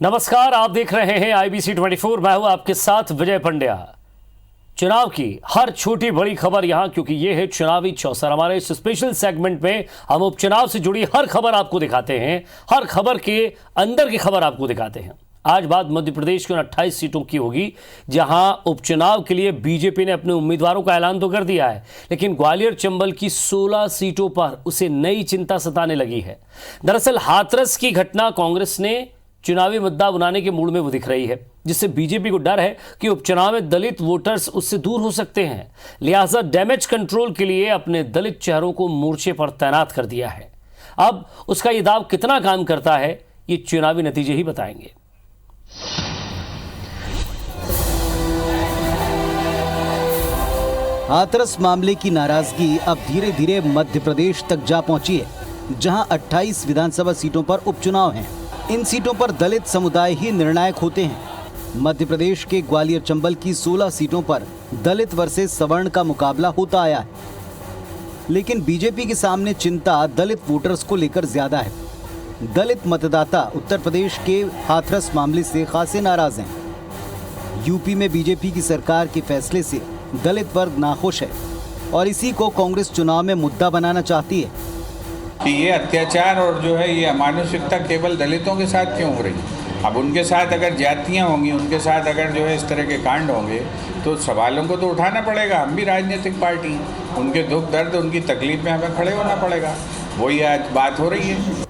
नमस्कार, आप देख रहे हैं IBC 24। मैं हूं आपके साथ विजय पंड्या। चुनाव की हर छोटी बड़ी खबर यहां, क्योंकि ये है चुनावी चौसर। हमारे इस स्पेशल सेगमेंट में हम उपचुनाव से जुड़ी हर खबर आपको दिखाते हैं, हर खबर के अंदर की खबर आपको दिखाते हैं। आज बात मध्य प्रदेश की उन 28 सीटों की होगी जहां उपचुनाव के लिए बीजेपी ने अपने उम्मीदवारों का ऐलान तो कर दिया है, लेकिन ग्वालियर चंबल की 16 सीटों पर उसे नई चिंता सताने लगी है। दरअसल हाथरस की घटना कांग्रेस ने चुनावी मुद्दा बनाने के मूड में वो दिख रही है, जिससे बीजेपी को डर है कि उपचुनाव में दलित वोटर्स उससे दूर हो सकते हैं। लिहाजा डैमेज कंट्रोल के लिए अपने दलित चेहरों को मोर्चे पर तैनात कर दिया है। अब उसका ये दाव कितना काम करता है, ये चुनावी नतीजे ही बताएंगे। हाथरस मामले की नाराजगी अब धीरे धीरे मध्य प्रदेश तक जा पहुंची है, जहां 28 विधानसभा सीटों पर उपचुनाव हैं। इन सीटों पर दलित समुदाय ही निर्णायक होते हैं। मध्य प्रदेश के ग्वालियर चंबल की 16 सीटों पर दलित वर्सेस सवर्ण का मुकाबला होता आया है, लेकिन बीजेपी के सामने चिंता दलित वोटर्स को लेकर ज्यादा है। दलित मतदाता उत्तर प्रदेश के हाथरस मामले से खासे नाराज हैं। यूपी में बीजेपी की सरकार के फैसले से दलित वर्ग नाखुश है और इसी को कांग्रेस चुनाव में मुद्दा बनाना चाहती है कि ये अत्याचार और जो है ये अमानुषिकता केवल दलितों के साथ क्यों हो रही। अब उनके साथ अगर जातियाँ होंगी, उनके साथ अगर जो है इस तरह के कांड होंगे तो सवालों को तो उठाना पड़ेगा। हम भी राजनीतिक पार्टी, उनके दुख दर्द, उनकी तकलीफ में हमें खड़े होना पड़ेगा। वही आज बात हो रही है।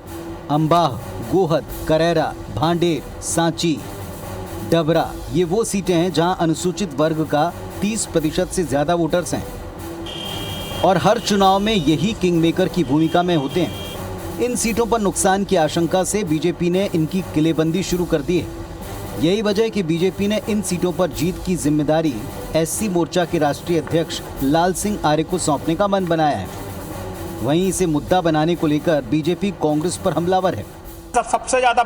अंबाह, गोहद, करैरा, भांडेर, सांची, डबरा ये वो सीटें हैं जहां अनुसूचित वर्ग का 30% से ज्यादा वोटर्स हैं और हर चुनाव में यही किंग मेकर की भूमिका में होते हैं। इन सीटों पर नुकसान की आशंका से बीजेपी ने इनकी किलेबंदी शुरू कर दी है। यही वजह है कि बीजेपी ने इन सीटों पर जीत की जिम्मेदारी SC मोर्चा के राष्ट्रीय अध्यक्ष लाल सिंह आर्य को सौंपने का मन बनाया है। वहीं इसे मुद्दा बनाने को लेकर बीजेपी कांग्रेस पर हमलावर है। सबसे ज्यादा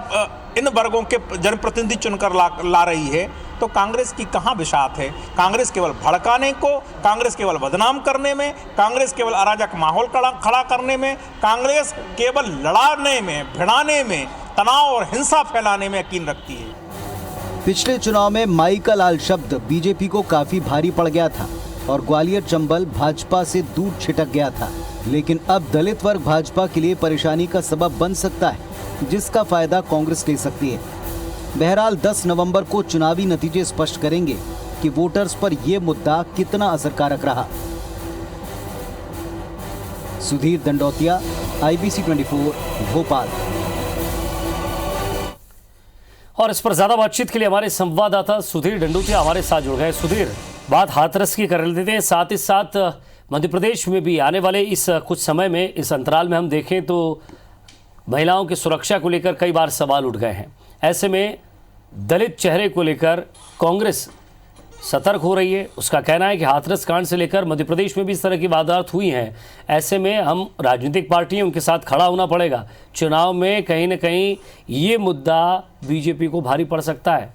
इन वर्गों के जनप्रतिनिधि चुनकर ला रही है, तो कांग्रेस की कहाँ बिसात है। कांग्रेस केवल भड़काने को, कांग्रेस केवल बदनाम करने में, कांग्रेस केवल अराजक माहौल खड़ा करने में, कांग्रेस केवल लड़ाने में, भिड़ाने में, तनाव और हिंसा फैलाने में यकीन रखती है। पिछले चुनाव में माई का लाल शब्द बीजेपी को काफी भारी पड़ गया था और ग्वालियर चंबल भाजपा से दूर छिटक गया था, लेकिन अब दलित वर्ग भाजपा के लिए परेशानी का सबब बन सकता है, जिसका फायदा कांग्रेस ले सकती है। बहरहाल 10 नवंबर को चुनावी नतीजे स्पष्ट करेंगे कि वोटर्स पर यह मुद्दा कितना असरकारक रहा। सुधीर दंडोतिया, IBC 24, भोपाल। और इस पर ज्यादा बातचीत के लिए हमारे संवाददाता सुधीर दंडोतिया हमारे साथ जुड़ गए। सुधीर, बात हाथरस की कर लेते हैं, साथ ही साथ मध्य प्रदेश में भी आने वाले इस कुछ समय में, इस अंतराल में हम देखें तो महिलाओं की सुरक्षा को लेकर कई बार सवाल उठ गए हैं। ऐसे में दलित चेहरे को लेकर कांग्रेस सतर्क हो रही है। उसका कहना है कि हाथरस कांड से लेकर मध्य प्रदेश में भी इस तरह की वारदात हुई हैं। ऐसे में हम राजनीतिक पार्टी हैं, उनके साथ खड़ा होना पड़ेगा। चुनाव में कहीं ना कहीं ये मुद्दा बीजेपी को भारी पड़ सकता है।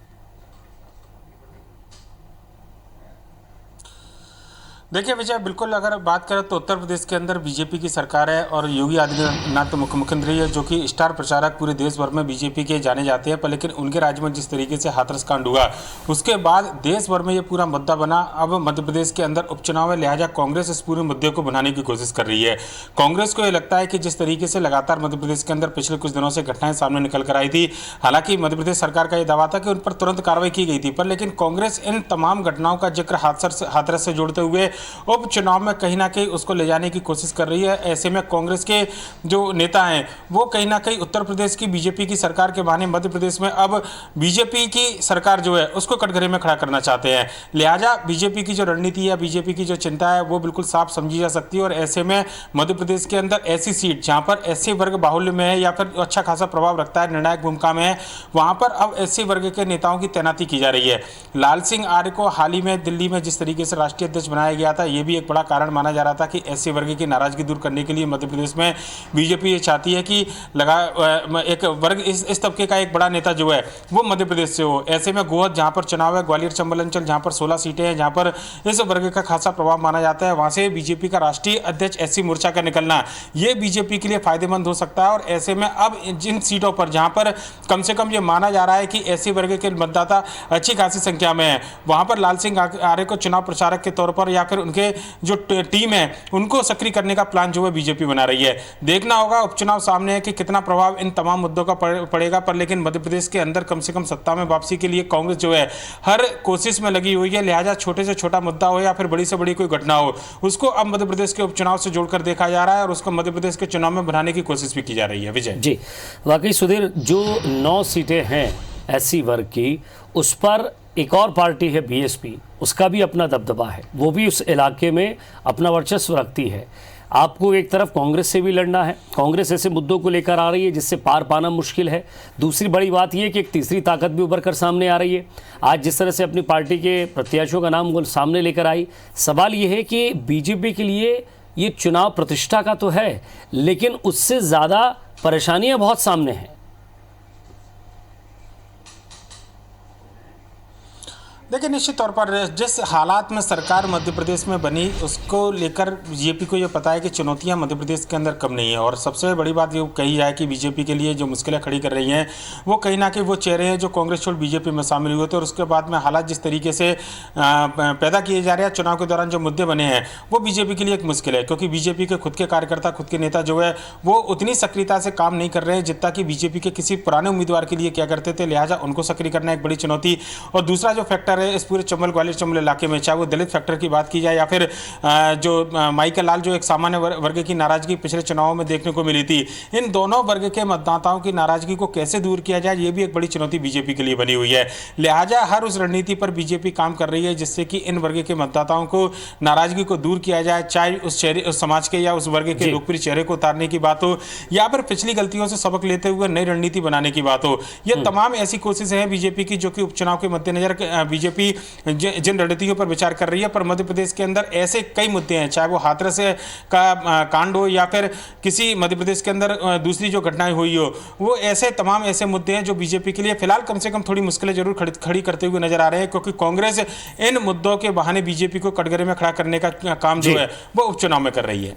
देखिए विजय, बिल्कुल अगर बात करें तो उत्तर प्रदेश के अंदर बीजेपी की सरकार है और योगी आदित्यनाथ मुख्यमंत्री है, जो कि स्टार प्रचारक पूरे देश भर में बीजेपी के जाने जाते हैं। पर लेकिन उनके राज्य में जिस तरीके से हाथरस कांड हुआ, उसके बाद देश भर में ये पूरा मुद्दा बना। अब मध्य प्रदेश के अंदर उपचुनाव है, लिहाजा कांग्रेस इस पूरे मुद्दे को बनाने की कोशिश कर रही है। कांग्रेस को ये लगता है कि जिस तरीके से लगातार मध्य प्रदेश के अंदर पिछले कुछ दिनों से घटनाएं सामने निकल कर आई थी, हालांकि मध्य प्रदेश सरकार का यह दावा था कि उन पर तुरंत कार्रवाई की गई थी, पर लेकिन कांग्रेस इन तमाम घटनाओं का जिक्र हाथरस से जोड़ते हुए उपचुनाव में कहीं ना कहीं उसको ले जाने की कोशिश कर रही है। ऐसे में कांग्रेस के जो नेता हैं वो कहीं ना कहीं उत्तर प्रदेश की बीजेपी की सरकार के बहाने मध्य प्रदेश में अब बीजेपी की सरकार जो है उसको कटघरे में खड़ा करना चाहते हैं। लिहाजा बीजेपी की जो रणनीति है, बीजेपी की जो चिंता है, वो बिल्कुल साफ समझी जा सकती है। और ऐसे में मध्य प्रदेश के अंदर ऐसी सीट जहां पर SC वर्ग बाहुल्य में है या फिर अच्छा खासा प्रभाव रखता है, निर्णायक भूमिका में है, वहां पर अब SC वर्ग के नेताओं की तैनाती की जा रही है। लाल सिंह आर्य को हाल ही में दिल्ली में जिस तरीके से राष्ट्रीय अध्यक्ष बनाया गया गया था। ये भी एक बड़ा कारण माना जा रहा था कि एससी वर्ग की नाराजगी दूर करने के लिए मध्य प्रदेश में बीजेपी ये चाहती है कि एक वर्ग इस तबके का एक बड़ा नेता जो है वो मध्य प्रदेश से हो। ऐसे में गोहद जहाँ पर चुनाव है, ग्वालियर चंबल अंचल जहाँ पर 16 सीटें हैं, जहाँ पर इस वर्ग का खासा प्रभाव माना जाता है, वहाँ से बीजेपी का राष्ट्रीय अध्यक्ष एससी मोर्चा का निकलना ये बीजेपी के लिए फायदेमंद हो सकता है। और ऐसे में अब जिन सीटों पर जहाँ पर कम से कम ये माना जा रहा है कि एससी वर्ग के मतदाता अच्छी खासी संख्या में है, वहाँ पर लाल सिंह आर्य को चुनाव प्रचारक के तौर पर या फिर उनके जो टीम है उनको सक्रिय करने का प्लान जो है बीजेपी बना रही है। देखना होगा, उपचुनाव सामने है कि कितना प्रभाव इन तमाम मुद्दों का पड़ेगा। पर लेकिन मध्य प्रदेश के अंदर कम से कम सत्ता में वापसी के लिए कांग्रेस जो है हर कोशिश में लगी हुई है। लिहाजा छोटे से छोटा मुद्दा हो या फिर बड़ी से बड़ी कोई घटना हो, उसको अब मध्य प्रदेश के उपचुनाव से जोड़कर देखा जा रहा है और उसको मध्य प्रदेश के चुनाव में बनाने की कोशिश भी की जा रही है। विजय जी, वाकई सुधीर, जो 9 सीटें हैं एससी वर्ग की, उस पर एक और पार्टी है बीएसपी, उसका भी अपना दबदबा है, वो भी उस इलाके में अपना वर्चस्व रखती है। आपको एक तरफ कांग्रेस से भी लड़ना है, कांग्रेस ऐसे मुद्दों को लेकर आ रही है जिससे पार पाना मुश्किल है। दूसरी बड़ी बात यह कि एक तीसरी ताकत भी उभर कर सामने आ रही है। आज जिस तरह से अपनी पार्टी के प्रत्याशियों का नाम वो सामने लेकर आई, सवाल ये है कि बीजेपी के लिए ये चुनाव प्रतिष्ठा का तो है, लेकिन उससे ज़्यादा परेशानियां बहुत सामने हैं। देखिए, निश्चित तौर पर जिस हालात में सरकार मध्य प्रदेश में बनी उसको लेकर बीजेपी को ये पता है कि चुनौतियां मध्य प्रदेश के अंदर कम नहीं है। और सबसे बड़ी बात ये कही जाए कि बीजेपी के लिए जो मुश्किलें खड़ी कर रही हैं वो कहीं ना कहीं वो चेहरे हैं जो कांग्रेस छोड़ बीजेपी में शामिल हुए थे, और उसके बाद में हालात जिस तरीके से पैदा किए जा रहे हैं, चुनाव के दौरान जो मुद्दे बने हैं वो बीजेपी के लिए एक मुश्किल है। क्योंकि बीजेपी के खुद के कार्यकर्ता, खुद के नेता जो है वो उतनी सक्रियता से काम नहीं कर रहे हैं जितना कि बीजेपी के किसी पुराने उम्मीदवार के लिए क्या करते थे। लिहाजा उनको सक्रिय करना एक बड़ी चुनौती। और दूसरा जो फैक्टर इस पूरे चंबल ग्वालियर चंबल इलाके में, चाहे वो दलित फैक्टर की बात की जाए या फिर जो माई का लाल जो एक सामान्य वर्ग की नाराजगी पिछले चुनावों में देखने को मिली थी, इन दोनों वर्ग के मतदाताओं की नाराजगी को कैसे दूर किया जाए, ये भी एक बड़ी चुनौती बीजेपी के लिए बनी हुई है। लिहाजा हर उस रणनीति पर बीजेपी काम कर रही है जिससे कि इन वर्ग के मतदाताओं को नाराजगी को दूर किया जाए, चाहे उस समाज के या उस वर्ग के लोकप्रिय चेहरे को उतारने की बात हो या फिर पिछली गलतियों से सबक लेते हुए नई रणनीति बनाने की बात हो। ये तमाम ऐसी कोशिशें हैं बीजेपी की जो कि उपचुनाव के मद्देनजर बीजेपी जिन रणनीतियों पर विचार कर रही है। पर मध्य प्रदेश के अंदर ऐसे कई मुद्दे हैं, चाहे वो हाथरस का कांड हो या फिर किसी मध्य प्रदेश के अंदर दूसरी जो घटनाएं हुई हो, वो तमाम ऐसे मुद्दे हैं जो बीजेपी के लिए फिलहाल कम से कम थोड़ी मुश्किलें जरूर खड़ी करते हुए नजर आ रहे हैं। क्योंकि कांग्रेस इन मुद्दों के बहाने बीजेपी को कटघरे में खड़ा करने का काम जो है वो उपचुनाव में कर रही है।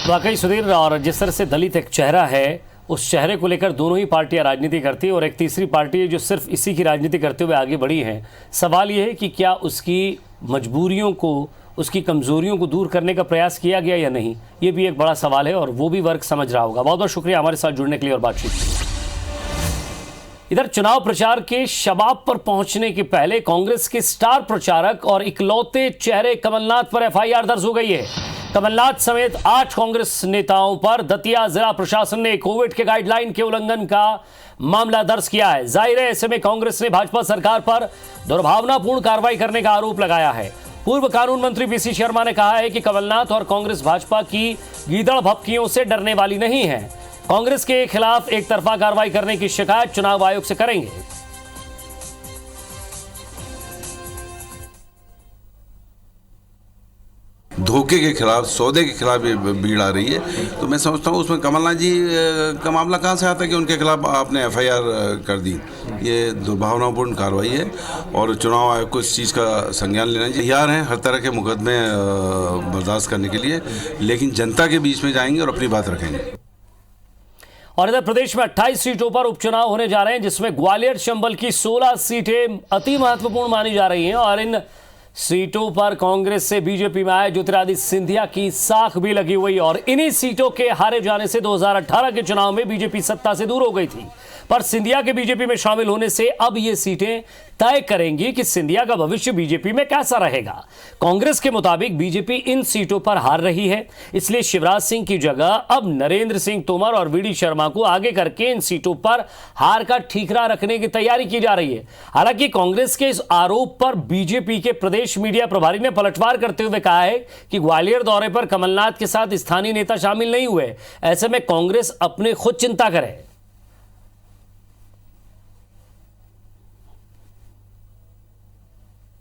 वाकई सुधीर, और जिस तरह से दलित एक चेहरा है, उस चेहरे को लेकर दोनों ही पार्टियां राजनीति करती है और एक तीसरी पार्टी है जो सिर्फ इसी की राजनीति करते हुए आगे बढ़ी है। सवाल यह है कि क्या उसकी मजबूरियों को, उसकी कमजोरियों को दूर करने का प्रयास किया गया या नहीं, ये भी एक बड़ा सवाल है और वो भी वर्ग समझ रहा होगा। बहुत बहुत शुक्रिया हमारे साथ जुड़ने के लिए और बातचीत के लिए। इधर चुनाव प्रचार के शबाब पर पहुंचने के पहले कांग्रेस के स्टार प्रचारक और इकलौते चेहरे कमलनाथ पर एफआईआर दर्ज हो गई है। कमलनाथ समेत 8 कांग्रेस नेताओं पर दतिया जिला प्रशासन ने कोविड के गाइडलाइन के उल्लंघन का मामला दर्ज किया है। जाहिर है ऐसे में कांग्रेस ने भाजपा सरकार पर दुर्भावनापूर्ण कार्रवाई करने का आरोप लगाया है। पूर्व कानून मंत्री पीसी शर्मा ने कहा है कि कमलनाथ और कांग्रेस भाजपा की गीदड़ भपकियों से डरने वाली नहीं है। कांग्रेस के खिलाफ एक तरफा कार्रवाई करने की शिकायत चुनाव आयोग से करेंगे। धोखे के खिलाफ, सौदे के खिलाफ ये भीड़ आ रही है। तो मैं समझता हूँ उसमें कमलनाथ जी का मामला कहाँ से आता है कि उनके खिलाफ आपने एफआईआर कर दी। ये दुर्भावनापूर्ण कार्रवाई है और चुनाव आयोग को इस चीज़ का संज्ञान लेना चाहिए। तैयार हैं हर तरह के मुकदमे बर्दाश्त करने के लिए, लेकिन जनता के बीच में जाएंगे और अपनी बात रखेंगे। और इधर प्रदेश में 28 सीटों पर उपचुनाव होने जा रहे हैं, जिसमें ग्वालियर चंबल की 16 सीटें अति महत्वपूर्ण मानी जा रही हैं और इन सीटों पर कांग्रेस से बीजेपी में आए ज्योतिरादित्य सिंधिया की साख भी लगी हुई। और इन्हीं सीटों के हारे जाने से 2018 के चुनाव में बीजेपी सत्ता से दूर हो गई थी, पर सिंधिया के बीजेपी में शामिल होने से अब ये सीटें तय करेंगी कि सिंधिया का भविष्य बीजेपी में कैसा रहेगा। कांग्रेस के मुताबिक बीजेपी इन सीटों पर हार रही है, इसलिए शिवराज सिंह की जगह अब नरेंद्र सिंह तोमर और वीडी शर्मा को आगे करके इन सीटों पर हार का ठीकरा रखने की तैयारी की जा रही है। हालांकि कांग्रेस के इस आरोप पर बीजेपी के प्रदेश मीडिया प्रभारी ने पलटवार करते हुए कहा है कि ग्वालियर दौरे पर कमलनाथ के साथ स्थानीय नेता शामिल नहीं हुए, ऐसे में कांग्रेस अपने खुद चिंता करे।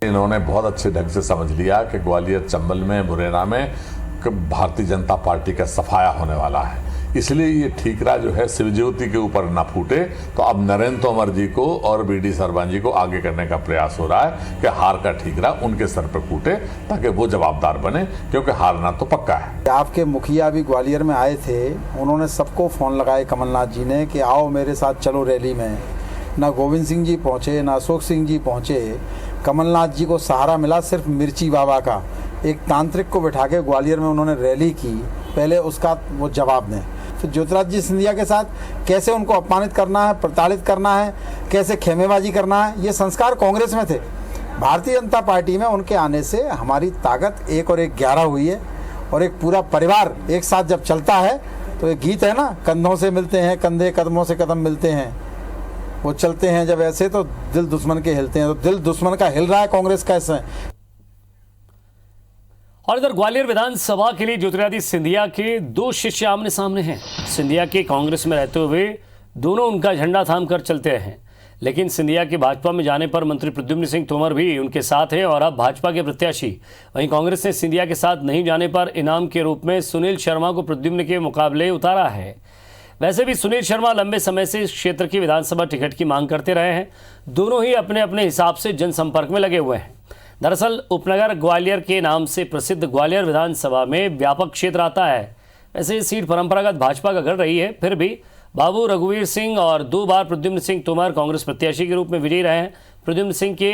इन्होंने बहुत अच्छे ढंग से समझ लिया कि ग्वालियर, चंबल में, मुरैना में भारतीय जनता पार्टी का सफाया होने वाला है, इसलिए ये ठीकरा जो है शिवज्योति के ऊपर ना फूटे। तो अब नरेंद्र तोमर जी को और BD शर्मा जी को आगे करने का प्रयास हो रहा है कि हार का ठीकरा उनके सर पर फूटे ताकि वो जवाबदार बने, क्योंकि हारना तो पक्का है। आपके मुखिया भी ग्वालियर में आए थे, उन्होंने सबको फ़ोन लगाए कमलनाथ जी ने कि आओ मेरे साथ चलो रैली में। ना गोविंद सिंह जी पहुँचे, ना अशोक सिंह जी पहुँचे। कमलनाथ जी को सहारा मिला सिर्फ मिर्ची बाबा का। एक तांत्रिक को बिठा के ग्वालियर में उन्होंने रैली की, पहले उसका वो जवाब दें। फिर ज्योतिरादित्य सिंधिया के साथ कैसे उनको अपमानित करना है, प्रताड़ित करना है, कैसे खेमेबाजी करना है, ये संस्कार कांग्रेस में थे। भारतीय जनता पार्टी में उनके आने से हमारी ताकत 1 और 1 11 हुई है, और एक पूरा परिवार एक साथ जब चलता है तो एक गीत है ना, कंधों से मिलते हैं कंधे, कदमों से कदम मिलते हैं, वो चलते हैं जब ऐसे तो दिल दुश्मन के हिलते हैं। तो दिल दुश्मन का हिल रहा है कांग्रेस का ऐसे। और इधर ग्वालियर विधानसभा के लिए ज्योतिरादित्य सिंधिया के 2 शिष्य आमने सामने हैं। सिंधिया के कांग्रेस में रहते हुए दोनों उनका झंडा थाम कर चलते हैं, लेकिन सिंधिया के भाजपा में जाने पर मंत्री प्रद्युम्न सिंह तोमर भी उनके साथ हैं और अब भाजपा के प्रत्याशी। वहीं कांग्रेस ने सिंधिया के साथ नहीं जाने पर इनाम के रूप में सुनील शर्मा को प्रद्युम्न के मुकाबले उतारा है। वैसे भी सुनील शर्मा लंबे समय से इस क्षेत्र की विधानसभा टिकट की मांग करते रहे हैं। दोनों ही अपने अपने हिसाब से जनसंपर्क में लगे हुए हैं। दरअसल उपनगर ग्वालियर के नाम से प्रसिद्ध ग्वालियर विधानसभा में व्यापक क्षेत्र आता है। वैसे ये सीट परंपरागत भाजपा का गढ़ रही है, फिर भी बाबू रघुवीर सिंह और 2 बार प्रद्युम्न सिंह तोमर कांग्रेस प्रत्याशी के रूप में विजयी रहे हैं। प्रद्युम्न सिंह के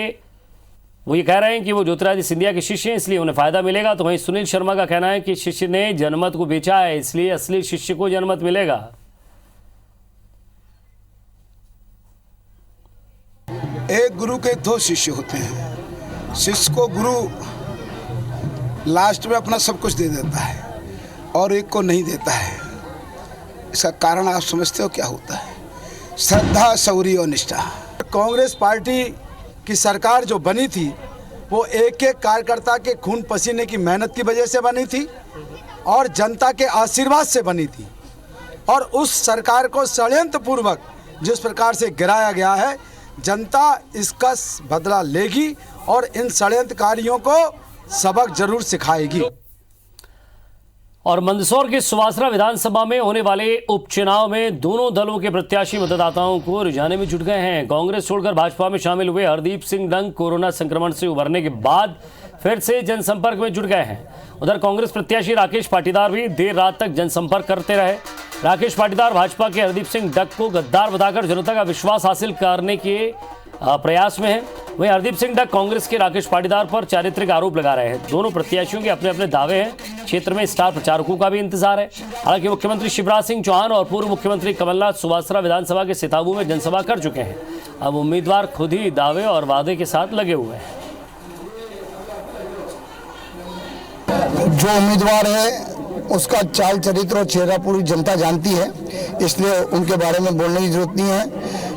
वो ये कह रहे हैं कि वो ज्योतिरादित्य सिंधिया के शिष्य हैं, इसलिए उन्हें फायदा मिलेगा। तो वहीं सुनील शर्मा का कहना है कि शिष्य ने जनमत को बेचा है, इसलिए असली शिष्य को जनमत मिलेगा। एक गुरु के 2 शिष्य होते हैं। शिष्य को गुरु लास्ट में अपना सब कुछ दे देता है और एक को नहीं देता है। इसका कारण आप समझते हो क्या होता है? श्रद्धा, शौर्य और निष्ठा। कांग्रेस पार्टी की सरकार जो बनी थी वो एक एक कार्यकर्ता के खून पसीने की मेहनत की वजह से बनी थी और जनता के आशीर्वाद से बनी थी। और उस सरकार को षड्यंत्र पूर्वक जिस प्रकार से गिराया गया है, जनता इसका बदला लेगी और इन षड्यंत्रकारियों को सबक जरूर सिखाएगी। और मंदसौर के सुवासरा विधानसभा में होने वाले उपचुनाव में दोनों दलों के प्रत्याशी मतदाताओं को रिझाने में जुट गए हैं। कांग्रेस छोड़कर भाजपा में शामिल हुए हरदीप सिंह डंग कोरोना संक्रमण से उबरने के बाद फिर से जनसंपर्क में जुट गए हैं। उधर कांग्रेस प्रत्याशी राकेश पाटीदार भी देर रात तक जनसंपर्क करते रहे। राकेश पाटीदार भाजपा के हरदीप सिंह डंग को गद्दार बताकर जनता का विश्वास हासिल करने के प्रयास में है। वहीं हरदीप सिंह डंग कांग्रेस के राकेश पाटीदार पर चारित्रिक आरोप लगा रहे हैं। दोनों प्रत्याशियों के अपने अपने दावे हैं। क्षेत्र में स्टार प्रचारकों का भी इंतजार है। हालांकि मुख्यमंत्री शिवराज सिंह चौहान और पूर्व मुख्यमंत्री कमलनाथ सुवासरा विधानसभा के सिताबू में जनसभा कर चुके हैं। अब उम्मीदवार खुद ही दावे और वादे के साथ लगे हुए हैं। जो उम्मीदवार है उसका चाल चरित्र और चेहरा पूरी जनता जानती है, इसलिए उनके बारे में बोलने की जरूरत नहीं है,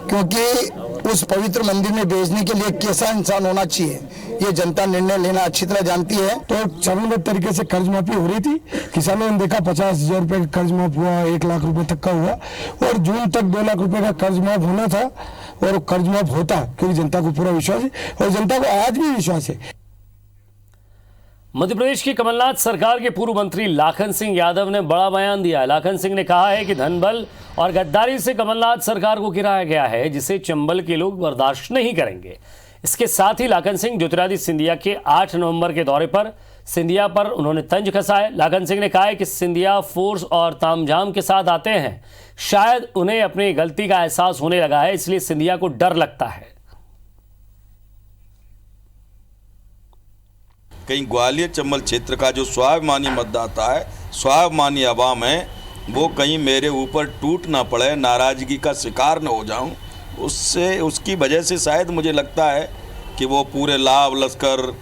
क्योंकि उस पवित्र मंदिर में भेजने के लिए कैसा इंसान होना चाहिए ये जनता निर्णय लेना अच्छी तरह जानती है। तो चरणबद्ध तरीके से कर्ज माफी हो रही थी। किसानों ने देखा 50,000 रुपए का कर्ज माफ हुआ, 1 लाख रुपए तक का हुआ और जून तक 2 लाख रुपए का कर्ज माफ होना था और कर्ज माफ होता, क्योंकि जनता को पूरा विश्वास है और जनता को आज भी विश्वास है। मध्य प्रदेश की कमलनाथ सरकार के पूर्व मंत्री लाखन सिंह यादव ने बड़ा बयान दिया है। लाखन सिंह ने कहा है कि धनबल और गद्दारी से कमलनाथ सरकार को गिराया गया है, जिसे चंबल के लोग बर्दाश्त नहीं करेंगे। इसके साथ ही लाखन सिंह ज्योतिरादित्य सिंधिया के 8 नवंबर के दौरे पर सिंधिया पर उन्होंने तंज कसा है। लाखन सिंह ने कहा है कि सिंधिया फोर्स और तामझाम के साथ आते हैं। शायद उन्हें अपनी गलती का एहसास होने लगा है, इसलिए सिंधिया को डर लगता है। कहीं ग्वालियर चंबल क्षेत्र का जो स्वाभिमानी मतदाता है, स्वाभिमानी आवाम है, वो कहीं मेरे ऊपर टूट ना पड़े, नाराज़गी का शिकार न हो जाऊं, उससे उसकी वजह से शायद मुझे लगता है कि वो पूरे लाभ लश्कर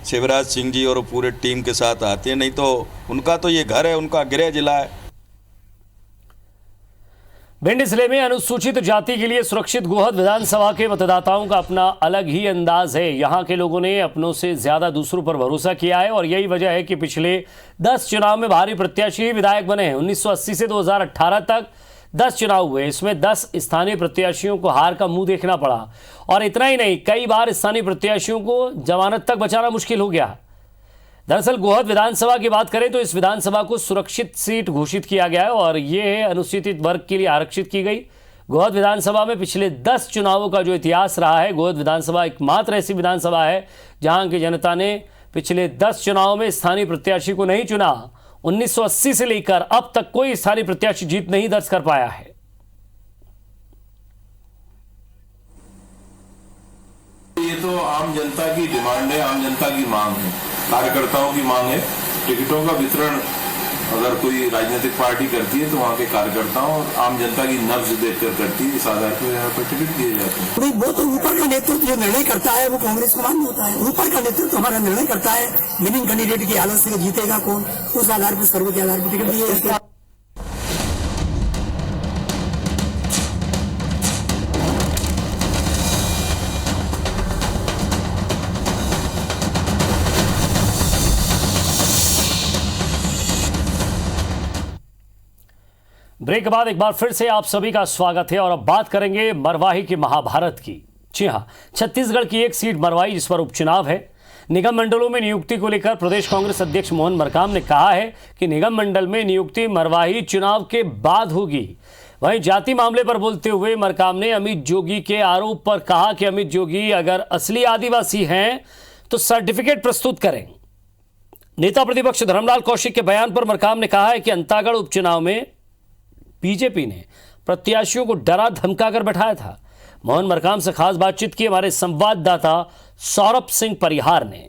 शिवराज सिंह जी और पूरे टीम के साथ आते हैं। नहीं तो उनका तो ये घर है, उनका गृह जिला है। भिंड जिले में अनुसूचित जाति के लिए सुरक्षित गोहद विधानसभा के मतदाताओं का अपना अलग ही अंदाज है। यहां के लोगों ने अपनों से ज्यादा दूसरों पर भरोसा किया है और यही वजह है कि पिछले 10 चुनाव में भारी प्रत्याशी ही विधायक बने हैं। 1980 से 2018 तक 10 चुनाव हुए, इसमें 10 स्थानीय प्रत्याशियों को हार का मुंह देखना पड़ा। और इतना ही नहीं, कई बार स्थानीय प्रत्याशियों को जमानत तक बचाना मुश्किल हो गया। दरअसल गोहद विधानसभा की बात करें तो इस विधानसभा को सुरक्षित सीट घोषित किया गया है और ये अनुसूचित वर्ग के लिए आरक्षित की गई। गोहद विधानसभा में पिछले 10 चुनावों का जो इतिहास रहा है, गोहद विधानसभा एकमात्र ऐसी विधानसभा है जहां की जनता ने पिछले 10 चुनावों में स्थानीय प्रत्याशी को नहीं चुना। 1980 से लेकर अब तक कोई स्थानीय प्रत्याशी जीत नहीं दर्ज कर पाया है। ये तो आम जनता की डिमांड है, आम जनता की मांग है, कार्यकर्ताओं की मांग है। टिकटों का वितरण अगर कोई राजनीतिक पार्टी करती है तो वहाँ के कार्यकर्ताओं और आम जनता की नब्ज देखकर करती है, इस आधार पर यहाँ पर टिकट दिए जाते हैं। वो तो ऊपर का नेतृत्व जो निर्णय करता है वो कांग्रेस को मान्य होता है। ऊपर का नेतृत्व हमारा निर्णय करता है विनिंग कैंडिडेट की हालत से जीतेगा कौन, उस आधार पर सर्वे के आधार पर टिकट दिए जाते हैं। ब्रेक के बाद एक बार फिर से आप सभी का स्वागत है और अब बात करेंगे मरवाही की महाभारत की। जी हां, छत्तीसगढ़ की एक सीट मरवाही जिस पर उपचुनाव है। निगम मंडलों में नियुक्ति को लेकर प्रदेश कांग्रेस अध्यक्ष मोहन मरकाम ने कहा है कि निगम मंडल में नियुक्ति मरवाही चुनाव के बाद होगी। वहीं जाति मामले पर बोलते हुए मरकाम ने अमित जोगी के आरोप पर कहा कि अमित जोगी अगर असली आदिवासी हैं तो सर्टिफिकेट प्रस्तुत करें। नेता प्रतिपक्ष धर्मलाल कौशिक के बयान पर मरकाम ने कहा है कि अंतागढ़ उपचुनाव में बीजेपी ने प्रत्याशियों को डरा धमकाकर बैठाया था। मोहन मरकाम से खास बातचीत की हमारे संवाददाता सौरभ सिंह परिहार ने।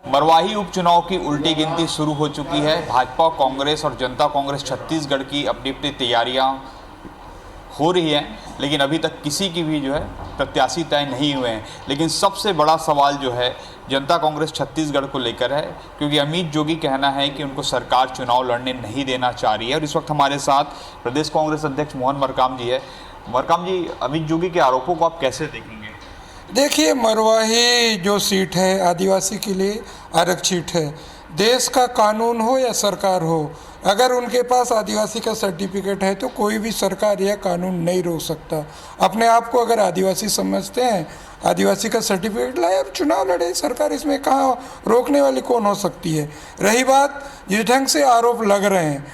मरवाही उपचुनाव की उल्टी गिनती शुरू हो चुकी है। भाजपा, कांग्रेस और जनता कांग्रेस छत्तीसगढ़ की अपनी अपनी तैयारियां हो रही हैं, लेकिन अभी तक किसी की भी जो है प्रत्याशी तय नहीं हुए हैं। लेकिन सबसे बड़ा सवाल जो है जनता कांग्रेस छत्तीसगढ़ को लेकर है, क्योंकि अमित जोगी कहना है कि उनको सरकार चुनाव लड़ने नहीं देना चाह रही है। और इस वक्त हमारे साथ प्रदेश कांग्रेस अध्यक्ष मोहन मरकाम जी है। मरकाम जी, अमित जोगी के आरोपों को आप कैसे देखेंगे? देखिए, मरवाही जो सीट है आदिवासी के लिए आरक्षित है। देश का कानून हो या सरकार हो, अगर उनके पास आदिवासी का सर्टिफिकेट है तो कोई भी सरकार यह कानून नहीं रोक सकता। अपने आप को अगर आदिवासी समझते हैं, आदिवासी का सर्टिफिकेट लाए और चुनाव लड़े, सरकार इसमें कहाँ रोकने वाली कौन हो सकती है। रही बात जिस ढंग से आरोप लग रहे हैं,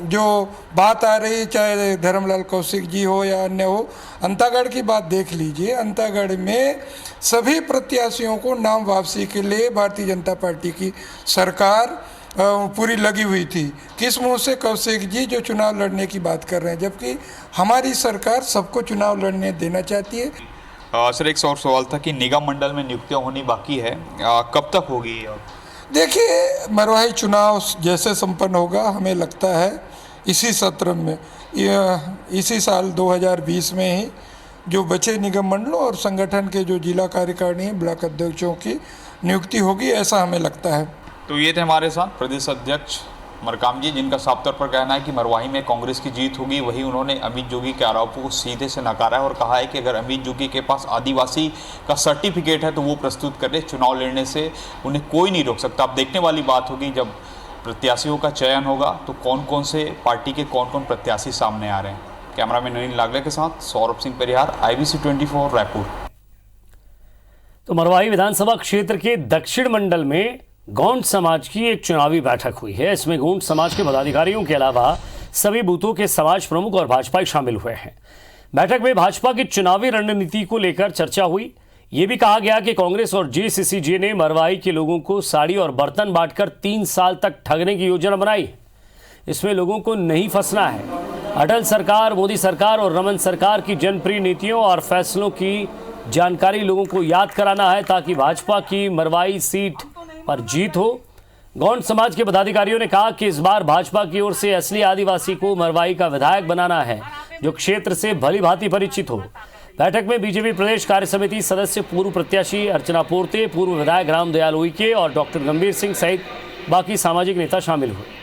जो बात आ रही, चाहे धर्मलाल कौशिक जी हो या अन्य हो, अंतागढ़ की बात देख लीजिए। अंतागढ़ में सभी प्रत्याशियों को नाम वापसी के लिए भारतीय जनता पार्टी की सरकार पूरी लगी हुई थी। किस मुंह से कौशिक जी जो चुनाव लड़ने की बात कर रहे हैं, जबकि हमारी सरकार सबको चुनाव लड़ने देना चाहती है। सर, एक और सवाल था कि निगम मंडल में नियुक्तियां होनी बाकी है, कब तक होगी? देखिए, मरवाही चुनाव जैसे संपन्न होगा, हमें लगता है इसी सत्र में, इसी साल 2020 में ही जो बचे निगम मंडलों और संगठन के जो जिला कार्यकारिणी ब्लॉक अध्यक्षों की नियुक्ति होगी, ऐसा हमें लगता है। तो ये थे हमारे साथ प्रदेश अध्यक्ष मरकाम जी, जिनका साफ तौर पर कहना है कि मरवाही में कांग्रेस की जीत होगी। वहीं उन्होंने अमित जोगी के आरोपों को सीधे से नकारा है और कहा है कि अगर अमित जोगी के पास आदिवासी का सर्टिफिकेट है तो वो प्रस्तुत करे, चुनाव लड़ने से उन्हें कोई नहीं रोक सकता। अब देखने वाली बात होगी जब प्रत्याशियों का चयन होगा तो कौन कौन से पार्टी के कौन कौन प्रत्याशी सामने आ रहे हैं। कैमरामैन नवीन लागले के साथ सौरभ सिंह परिहार, IBC 24 रायपुर। तो मरवाही विधानसभा क्षेत्र के दक्षिण मंडल में गौंड समाज की एक चुनावी बैठक हुई है। इसमें गौंड समाज के पदाधिकारियों के अलावा सभी बूथों के समाज प्रमुख और भाजपाई शामिल हुए हैं। बैठक में भाजपा की चुनावी रणनीति को लेकर चर्चा हुई। ये भी कहा गया कि कांग्रेस और JCCJ ने मरवाही के लोगों को साड़ी और बर्तन बांटकर 3 साल तक ठगने की योजना बनाई। इसमें लोगों को नहीं फंसना है। अटल सरकार, मोदी सरकार और रमन सरकार की जनप्रिय नीतियों और फैसलों की जानकारी लोगों को याद कराना है ताकि भाजपा की मरवाही सीट पर जीत हो। गौंड समाज के पदाधिकारियों ने कहा कि इस बार भाजपा की ओर से असली आदिवासी को मरवाही का विधायक बनाना है, जो क्षेत्र से भली भांति परिचित हो। बैठक में बीजेपी प्रदेश कार्य समिति सदस्य पूर्व प्रत्याशी अर्चना पोर्ते, पूर्व विधायक रामदयाल उइके और डॉक्टर गंभीर सिंह सहित बाकी सामाजिक नेता शामिल हुए।